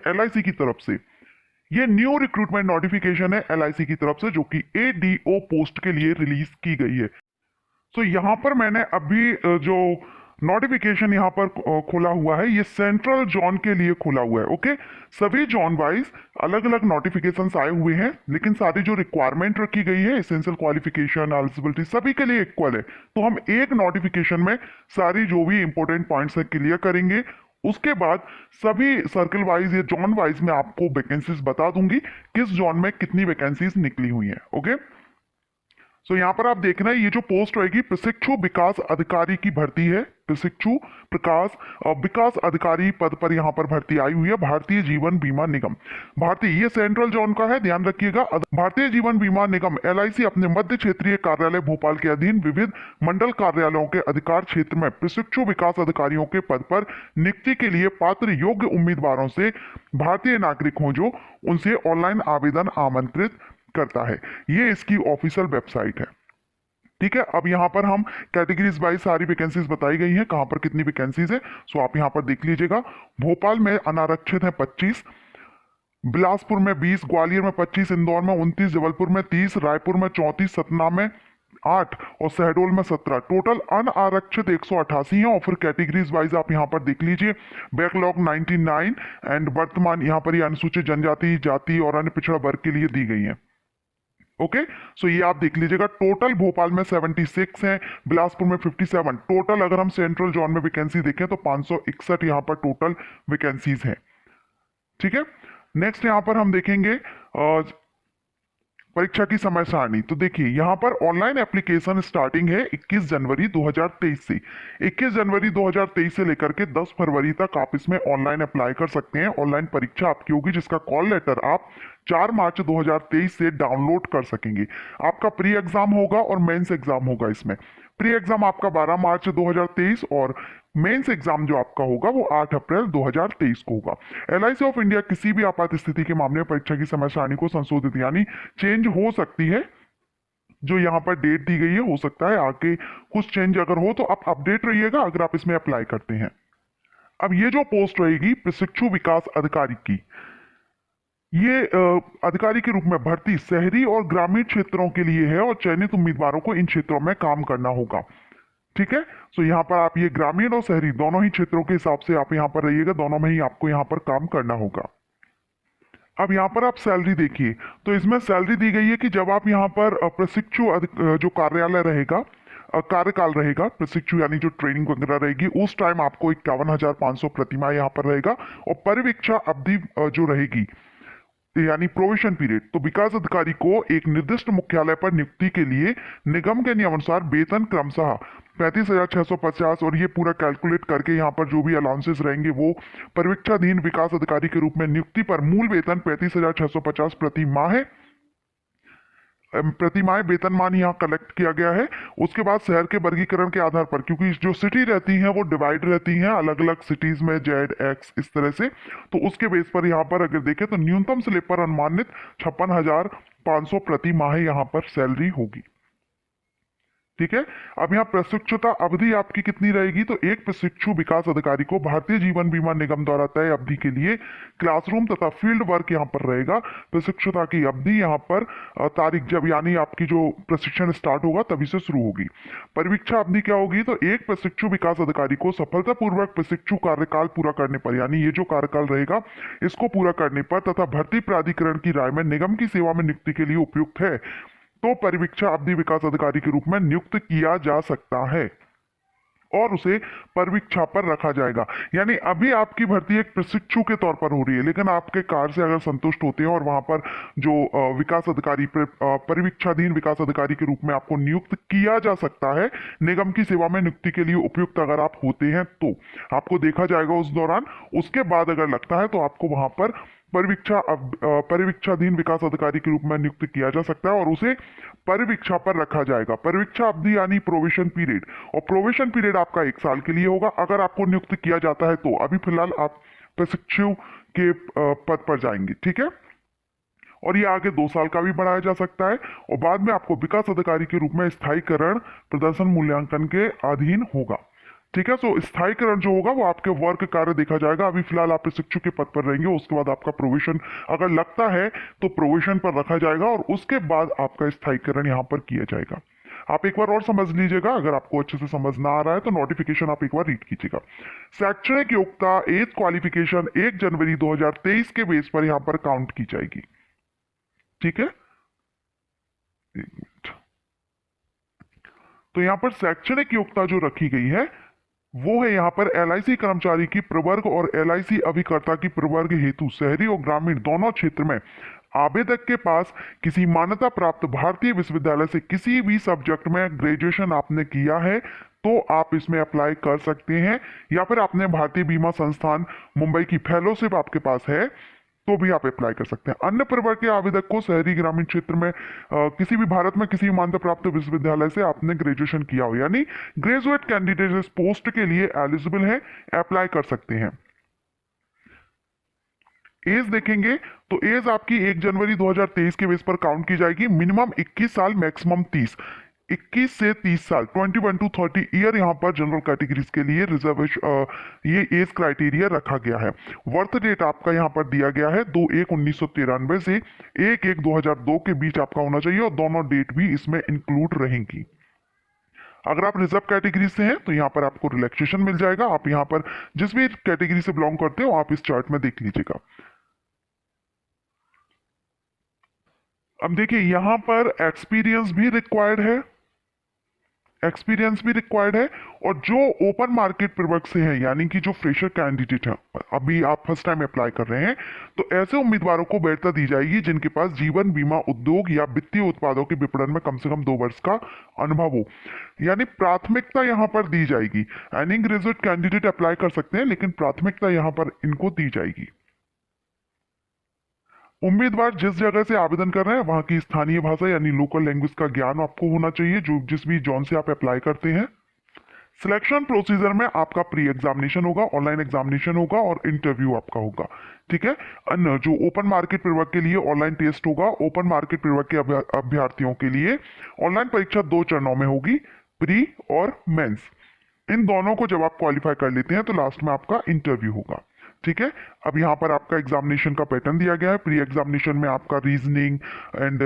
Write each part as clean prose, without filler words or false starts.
LIC की तरफ से। ये न्यू रिक्रूटमेंट नोटिफिकेशन है LIC की तरफ से, जो कि ADO पोस्ट के लिए रिलीज की गई है। तो यहाँ पर मैंने अभी जो नोटिफिकेशन यहाँ पर खोला हुआ है, ये सेंट्रल जोन के लिए खोला हुआ है। ओके, सभी जोन वाइज अलग अलग नोटिफिकेशंस आए हुए हैं, लेकिन सारी जो रिक्वायरमेंट रखी गई है, एसेंशियल क्वालिफिकेशन, एलिजिबिलिटी, सभी के लिए इक्वल है। तो हम एक नोटिफिकेशन में सारी जो भी इंपॉर्टेंट पॉइंट्स है क्लियर करेंगे। उसके बाद सभी सर्कल वाइज या जोन वाइज में आपको वैकेंसीज बता दूंगी, किस जोन में कितनी वैकेंसीज निकली हुई हैं। ओके, सो यहाँ पर आप देखना है, ये जो पोस्ट रहेगी प्रशिक्षु विकास अधिकारी की भर्ती है। प्रशिक्षु विकास अधिकारी पद पर यहाँ पर भर्ती आई हुई है, भारतीय जीवन बीमा निगम। भारतीय, ये सेंट्रल जोन का है, ध्यान रखिएगा। भारतीय जीवन बीमा निगम LIC अपने मध्य क्षेत्रीय कार्यालय भोपाल के अधीन विविध मंडल कार्यालयों के अधिकार क्षेत्र में प्रशिक्षु विकास अधिकारियों के पद पर नियुक्ति के लिए पात्र योग्य उम्मीदवारों से भारतीय नागरिक हों जो उनसे ऑनलाइन आवेदन आमंत्रित करता है। ये इसकी ऑफिशियल वेबसाइट है। ठीक है, अब यहाँ पर हम कैटेगरीज वाइज सारी वैकेंसीज बताई गई हैं, कहाँ पर कितनी वैकेंसीज है। सो आप यहाँ पर देख लीजिएगा। भोपाल में अनारक्षित है 25, बिलासपुर में 20, ग्वालियर में 25, इंदौर में 29, जबलपुर में 30, रायपुर में 34, सतना में 8 और शहडोल में 17। टोटल अनारक्षित 188 है। और फिर कैटेगरीज वाइज आप यहाँ पर देख लीजिए, बैकलॉग 99 एंड वर्तमान यहाँ पर ये अनुसूचित जनजाति, जाति और अन्य पिछड़ा वर्ग के लिए दी गई है। ओके, सो ये आप देख लीजिएगा। टोटल भोपाल में 76 है, बिलासपुर में 57। टोटल अगर हम सेंट्रल जोन में वैकेंसी देखें तो 561 यहाँ पर टोटल वैकेंसीज हैं। ठीक है, नेक्स्ट यहाँ पर हम देखेंगे परीक्षा की समय सारणी। तो देखिए यहाँ पर ऑनलाइन एप्लीकेशन स्टार्टिंग है 21 जनवरी 2023 से। 21 जनवरी 2023 से लेकर के 10 फरवरी तक आप इसमें ऑनलाइन अप्लाई कर सकते हैं। ऑनलाइन परीक्षा आपकी होगी, जिसका कॉल लेटर आप 4 मार्च 2023 से डाउनलोड कर सकेंगे। आपका प्री एग्जाम होगा और मेंस एग्जाम होगा। इसमें प्री एग्जाम आपका 12 मार्च 2023 और मेंस एग्जाम जो आपका होगा वो 8 अप्रैल 2023 को होगा। LIC ऑफ इंडिया किसी भी आपात स्थिति के मामले में परीक्षा की समय सारणी को संशोधित यानी चेंज हो सकती है। जो यहाँ पर डेट दी गई है, हो सकता है आगे कुछ चेंज अगर हो तो आप अपडेट रहिएगा अगर आप इसमें अप्लाई करते हैं। अब ये जो पोस्ट रहेगी प्रशिक्षु विकास अधिकारी की, ये अधिकारी के रूप में भर्ती शहरी और ग्रामीण क्षेत्रों के लिए है और चयनित उम्मीदवारों को इन क्षेत्रों में काम करना होगा। ठीक है, सो यहाँ पर आप ये ग्रामीण और शहरी दोनों ही क्षेत्रों के हिसाब से आप यहाँ पर रहिएगा, दोनों में ही आपको यहाँ पर काम करना होगा। अब यहाँ पर आप सैलरी देखिए, तो इसमें सैलरी दी गई है कि जब आप यहाँ पर प्रशिक्षु जो कार्यालय रहेगा, कार्यकाल रहेगा, प्रशिक्षु यानी जो ट्रेनिंग वगैरह रहेगी, उस टाइम आपको 51,500 प्रतिमाह यहाँ पर रहेगा। और परिवीक्षा अवधि जो रहेगी यानी प्रोविशन पीरियड, तो विकास अधिकारी को एक निर्दिष्ट मुख्यालय पर नियुक्ति के लिए निगम के नियमानुसार वेतन क्रमशः 35,650 और ये पूरा कैलकुलेट करके यहाँ पर जो भी अलाउंसेस रहेंगे वो परिवीक्षाधीन विकास अधिकारी के रूप में नियुक्ति पर मूल वेतन 35,650 प्रति माह है। प्रतिमाह वेतनमान यहाँ कलेक्ट किया गया है। उसके बाद शहर के वर्गीकरण के आधार पर, क्योंकि जो सिटी रहती हैं वो डिवाइड रहती हैं अलग अलग सिटीज में, Z, X इस तरह से, तो उसके बेस पर यहाँ पर अगर देखें तो न्यूनतम स्लेब पर अनुमानित 56,500 प्रति माह यहाँ पर सैलरी होगी। ठीक है, अब यहाँ प्रशिक्षुता अवधि आपकी कितनी रहेगी, तो एक प्रशिक्षु विकास अधिकारी को भारतीय जीवन बीमा निगम द्वारा तय अवधि के लिए क्लासरूम तथा फील्ड वर्क यहाँ पर रहेगा। प्रशिक्षुता की अवधि यहाँ पर तारीख जब यानी आपकी जो प्रशिक्षण स्टार्ट होगा तभी से शुरू होगी। परीक्षा अवधि क्या होगी, तो एक प्रशिक्षु विकास अधिकारी को सफलतापूर्वक प्रशिक्षु कार्यकाल पूरा करने पर, यानी ये जो कार्यकाल रहेगा इसको पूरा करने पर तथा भर्ती प्राधिकरण की राय में निगम की सेवा में नियुक्ति के लिए उपयुक्त है तो परिवीक्षा अवधि विकास अधिकारी के रूप में नियुक्त किया जा सकता है और उसे परिवीक्षा पर रखा जाएगा। यानी अभी आपकी भर्ती एक प्रशिक्षु के तौर पर हो रही है, लेकिन आपके कार्य से अगर संतुष्ट होते हैं और वहां पर जो विकास अधिकारी परिवीक्षाधीन विकास अधिकारी के रूप में आपको नियुक्त किया जा सकता है, निगम की सेवा में नियुक्ति के लिए उपयुक्त अगर आप होते हैं तो आपको देखा जाएगा उस दौरान। उसके बाद अगर लगता है तो आपको वहां पर परिवीक्षाधीन विकास अधिकारी के रूप में नियुक्त किया जा सकता है और उसे परिवीक्षा पर रखा जाएगा। परिवीक्षा अवधि यानी प्रोविशन पीरियड, और प्रोविशन पीरियड आपका 1 साल के लिए होगा। अगर आपको नियुक्त किया जाता है तो अभी फिलहाल आप प्रशिक्षु के पद पर जाएंगे। ठीक है, और ये आगे 2 साल का भी बढ़ाया जा सकता है और बाद में आपको विकास अधिकारी के रूप में स्थायीकरण प्रदर्शन मूल्यांकन के अधीन होगा। ठीक है। सो स्थायीकरण जो होगा वो आपके वर्क कार्य देखा जाएगा। अभी फिलहाल आप प्रशिक्षु के पद पर रहेंगे, उसके बाद आपका प्रोविशन अगर लगता है तो प्रोविशन पर रखा जाएगा और उसके बाद आपका स्थायीकरण यहाँ पर किया जाएगा। आप एक बार और समझ लीजिएगा, अगर आपको अच्छे से समझ ना आ रहा है तो नोटिफिकेशन आप एक बार रीड कीजिएगा। शैक्षणिक योग्यता 8th क्वालिफिकेशन 1 जनवरी 2023 के बेस पर यहाँ पर काउंट की जाएगी। ठीक है, एक मिनट। तो यहाँ पर शैक्षणिक योग्यता जो रखी गई है वो है यहाँ पर एलआईसी कर्मचारी की प्रवर्ग और एलआईसी अभिकर्ता की प्रवर्ग हेतु शहरी और ग्रामीण दोनों क्षेत्र में आवेदक के पास किसी मान्यता प्राप्त भारतीय विश्वविद्यालय से किसी भी सब्जेक्ट में ग्रेजुएशन आपने किया है तो आप इसमें अप्लाई कर सकते हैं, या फिर आपने भारतीय बीमा संस्थान मुंबई की फेलोशिप आपके पास है तो भी आप अप्लाई कर सकते हैं। अन्य प्रवर्ग के आवेदक को शहरी ग्रामीण क्षेत्र में किसी भी भारत में किसी भी मान्यता प्राप्त विश्वविद्यालय से आपने ग्रेजुएशन किया हो, यानी ग्रेजुएट कैंडिडेट इस पोस्ट के लिए एलिजिबल है, अप्लाई कर सकते हैं। एज देखेंगे तो एज आपकी 1 जनवरी 2023 के बेस पर काउंट की जाएगी। मिनिमम 21 साल, मैक्सिमम 30, 21 से 30 साल, 21 टू 30 ईयर यहाँ पर जनरल कैटेगरीज के लिए रिजर्वेशन ये एज क्राइटेरिया रखा गया है। बर्थ डेट आपका यहाँ पर दिया गया है 2/1/1993 से 1/1/2002 के बीच आपका होना चाहिए और दोनों डेट भी इसमें इंक्लूड रहेंगी। अगर आप रिजर्व कैटेगरी से हैं तो यहाँ पर आपको रिलैक्सेशन मिल जाएगा। आप यहाँ पर जिस भी कैटेगरी से बिलोंग करते हो आप इस चार्ट में देख लीजिएगा। अब देखिए यहाँ पर एक्सपीरियंस भी रिक्वायर्ड है, एक्सपीरियंस भी रिक्वायर्ड है। और जो ओपन मार्केट प्रवर्ग से है, यानी कि जो फ्रेशर कैंडिडेट है, अभी आप फर्स्ट टाइम अप्लाई कर रहे हैं, तो ऐसे उम्मीदवारों को वरीयता दी जाएगी जिनके पास जीवन बीमा उद्योग या वित्तीय उत्पादों के विपणन में कम से कम 2 वर्ष का अनुभव हो, यानी प्राथमिकता यहाँ पर दी जाएगी। एनी ग्रेजुएट कैंडिडेट अप्लाई कर सकते हैं लेकिन प्राथमिकता यहाँ पर इनको दी जाएगी। उम्मीदवार जिस जगह से आवेदन कर रहे हैं वहां की स्थानीय भाषा यानी लोकल लैंग्वेज का ज्ञान आपको होना चाहिए, जो जिस भी जोन से आप अप्लाई करते हैं। सिलेक्शन प्रोसीजर में आपका प्री एग्जामिनेशन होगा, ऑनलाइन एग्जामिनेशन होगा और इंटरव्यू आपका होगा। ठीक है। अन्य जो ओपन मार्केट प्रवर्ग के लिए ऑनलाइन टेस्ट होगा, ओपन मार्केट प्रवर्ग के अभ्यर्थियों के लिए ऑनलाइन परीक्षा 2 चरणों में होगी, प्री और मेंस। इन दोनों को जब आप क्वालिफाई कर लेते हैं तो लास्ट में आपका इंटरव्यू होगा। ठीक है। अब यहाँ पर आपका एग्जामिनेशन का पैटर्न दिया गया है। प्री एग्जामिनेशन में आपका reasoning and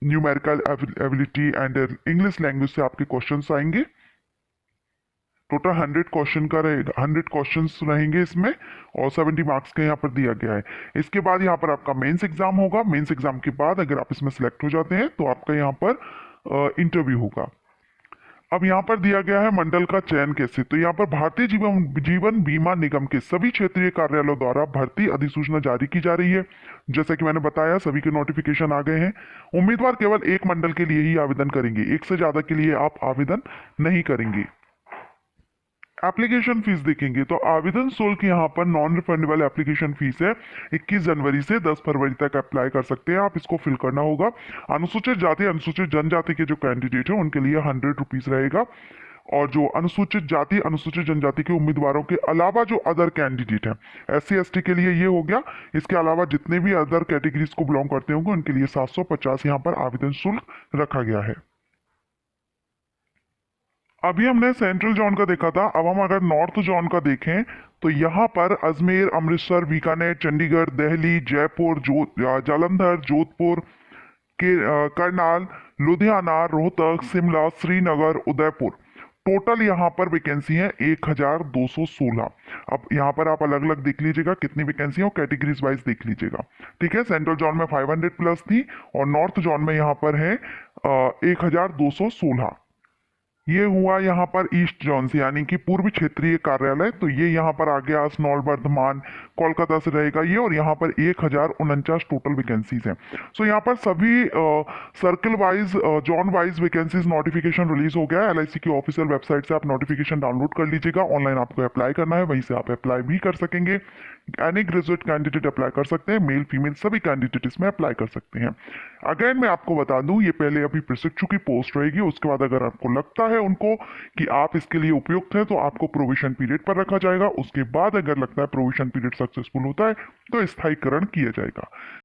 numerical ability and English language से आपके क्वेश्चंस आएंगे। टोटल 100 क्वेश्चन का रहेगा, 100 क्वेश्चंस रहेंगे इसमें और 70 मार्क्स का यहाँ पर दिया गया है। इसके बाद यहाँ पर आपका मेंस एग्जाम होगा। मेंस एग्जाम के बाद अगर आप इसमें सिलेक्ट हो जाते हैं तो आपका यहाँ पर इंटरव्यू होगा। अब यहाँ पर दिया गया है मंडल का चयन कैसे। तो यहाँ पर भारतीय जीवन बीमा निगम के सभी क्षेत्रीय कार्यालयों द्वारा भर्ती अधिसूचना जारी की जा रही है। जैसा कि मैंने बताया सभी के नोटिफिकेशन आ गए हैं। उम्मीदवार केवल एक मंडल के लिए ही आवेदन करेंगे, एक से ज्यादा के लिए आप आवेदन नहीं करेंगे। एप्लीकेशन फीस देखेंगे तो आवेदन शुल्क यहाँ पर नॉन रिफंडेबल एप्लीकेशन फीस है। 21 जनवरी से 10 फरवरी तक अप्लाई कर सकते हैं आप, इसको फिल करना होगा। अनुसूचित जाति अनुसूचित जनजाति के जो कैंडिडेट हैं उनके लिए 100 रुपीज रहेगा। और जो अनुसूचित जाति अनुसूचित जनजाति के उम्मीदवारों के अलावा जो अदर कैंडिडेट हैं, SC ST के लिए ये हो गया। इसके अलावा जितने भी अदर कैटेगरीज को बिलोंग करते होंगे उनके लिए 750 यहाँ पर आवेदन शुल्क रखा गया है। अभी हमने सेंट्रल जोन का देखा था, अब हम अगर नॉर्थ जोन का देखें तो यहाँ पर अजमेर, अमृतसर, बीकानेर, चंडीगढ़, दिल्ली, जयपुर, जालंधर, जोधपुर के करनाल, लुधियाना, रोहतक, शिमला, श्रीनगर, उदयपुर, टोटल यहाँ पर वैकेंसी है 1216। अब यहाँ पर आप अलग अलग देख लीजिएगा कितनी वैकेंसी है और कैटेगरीज वाइज देख लीजिएगा। ठीक है। सेंट्रल जोन में 500 प्लस थी और नॉर्थ जोन में यहाँ पर है 1216। ये हुआ यहाँ पर ईस्ट जोन से यानी कि पूर्व क्षेत्रीय कार्यालय। तो ये यहाँ पर आ गया स्नॉल वर्धमान कोलकाता से रहेगा ये, और यहाँ पर 1049 टोटल वैकेंसीज हैं। सो यहाँ पर सभी circle wise zone wise vacancies notification release हो गया है। LIC की ऑफिशियल वेबसाइट से आप नोटिफिकेशन डाउनलोड कर लीजिएगा। ऑनलाइन आपको अप्लाई करना है, वहीं से आप अप्लाई भी कर सकेंगे। एनी ग्रेजुएट कैंडिडेट अप्लाई कर सकते हैं, मेल फीमेल सभी कैंडिडेट इसमें अप्लाई कर सकते हैं। अगेन मैं आपको बता दूं ये पहले अभी प्रशिक्षु की पोस्ट रहेगी, उसके बाद अगर आपको लगता है उनको कि आप इसके लिए उपयुक्त हैं तो आपको प्रोविजन पीरियड पर रखा जाएगा। उसके बाद अगर लगता है प्रोविजन पीरियड सक्सेसफुल होता है तो स्थायीकरण किया जाएगा।